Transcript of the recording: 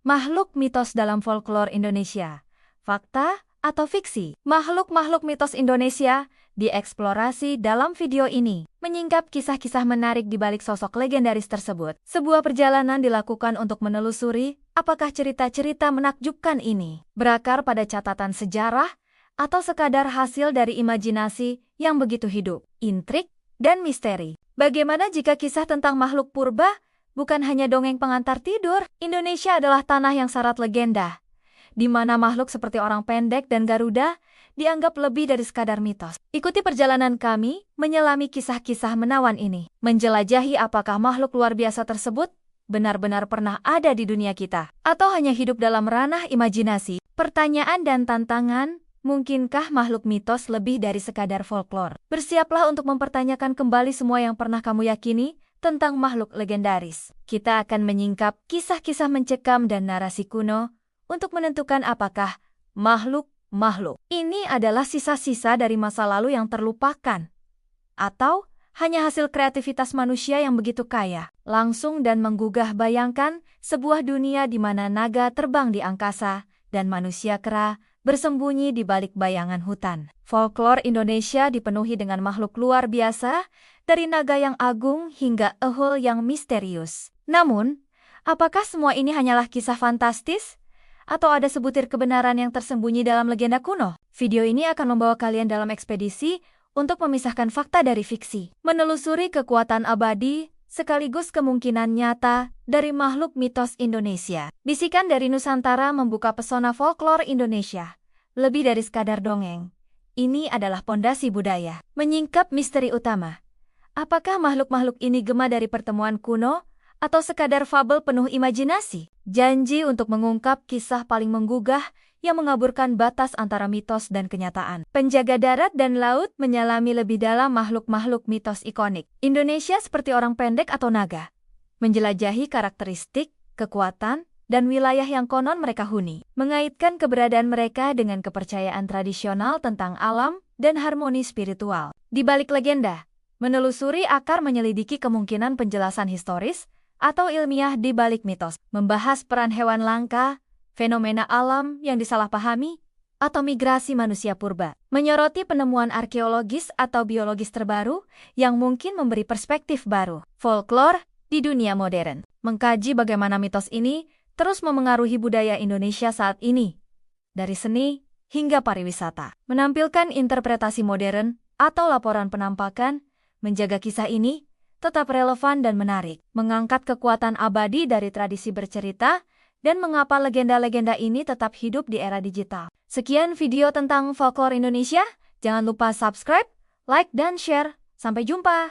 Makhluk mitos dalam folklore Indonesia. Fakta atau fiksi? Makhluk-makhluk mitos Indonesia dieksplorasi dalam video ini, menyingkap kisah-kisah menarik di balik sosok legendaris tersebut. Sebuah perjalanan dilakukan untuk menelusuri apakah cerita-cerita menakjubkan ini berakar pada catatan sejarah atau sekadar hasil dari imajinasi yang begitu hidup, intrik, dan misteri. Bagaimana jika kisah tentang makhluk purba bukan hanya dongeng pengantar tidur? Indonesia adalah tanah yang syarat legenda, di mana makhluk seperti orang pendek dan Garuda dianggap lebih dari sekadar mitos. Ikuti perjalanan kami menyelami kisah-kisah menawan ini, menjelajahi apakah makhluk luar biasa tersebut benar-benar pernah ada di dunia kita, atau hanya hidup dalam ranah imajinasi. Pertanyaan dan tantangan: mungkinkah makhluk mitos lebih dari sekadar folklore? Bersiaplah untuk mempertanyakan kembali semua yang pernah kamu yakini tentang makhluk legendaris. Kita akan menyingkap kisah-kisah mencekam dan narasi kuno untuk menentukan apakah makhluk ini adalah sisa-sisa dari masa lalu yang terlupakan, atau hanya hasil kreativitas manusia yang begitu kaya, langsung dan menggugah. Bayangkan sebuah dunia di mana naga terbang di angkasa dan manusia kera bersembunyi di balik bayangan hutan. Folklore Indonesia dipenuhi dengan makhluk luar biasa, dari naga yang agung hingga ehul yang misterius. Namun, apakah semua ini hanyalah kisah fantastis? Atau ada sebutir kebenaran yang tersembunyi dalam legenda kuno? Video ini akan membawa kalian dalam ekspedisi untuk memisahkan fakta dari fiksi, menelusuri kekuatan abadi sekaligus kemungkinan nyata dari makhluk mitos Indonesia. Bisikan dari Nusantara membuka pesona folklore Indonesia. Lebih dari sekadar dongeng, ini adalah pondasi budaya. Menyingkap misteri utama. Apakah makhluk-makhluk ini gema dari pertemuan kuno atau sekadar fabel penuh imajinasi? Janji untuk mengungkap kisah paling menggugah yang mengaburkan batas antara mitos dan kenyataan. Penjaga darat dan laut menyelami lebih dalam makhluk-makhluk mitos ikonik Indonesia seperti orang pendek atau naga, menjelajahi karakteristik, kekuatan, dan wilayah yang konon mereka huni, mengaitkan keberadaan mereka dengan kepercayaan tradisional tentang alam dan harmoni spiritual. Di balik legenda, menelusuri akar menyelidiki kemungkinan penjelasan historis atau ilmiah di balik mitos, membahas peran hewan langka, fenomena alam yang disalahpahami, atau migrasi manusia purba, menyoroti penemuan arkeologis atau biologis terbaru yang mungkin memberi perspektif baru. Folklore di dunia modern, mengkaji bagaimana mitos ini terus memengaruhi budaya Indonesia saat ini, dari seni hingga pariwisata. Menampilkan interpretasi modern atau laporan penampakan, menjaga kisah ini tetap relevan dan menarik, mengangkat kekuatan abadi dari tradisi bercerita, dan mengapa legenda-legenda ini tetap hidup di era digital. Sekian video tentang folklore Indonesia. Jangan lupa subscribe, like, dan share. Sampai jumpa!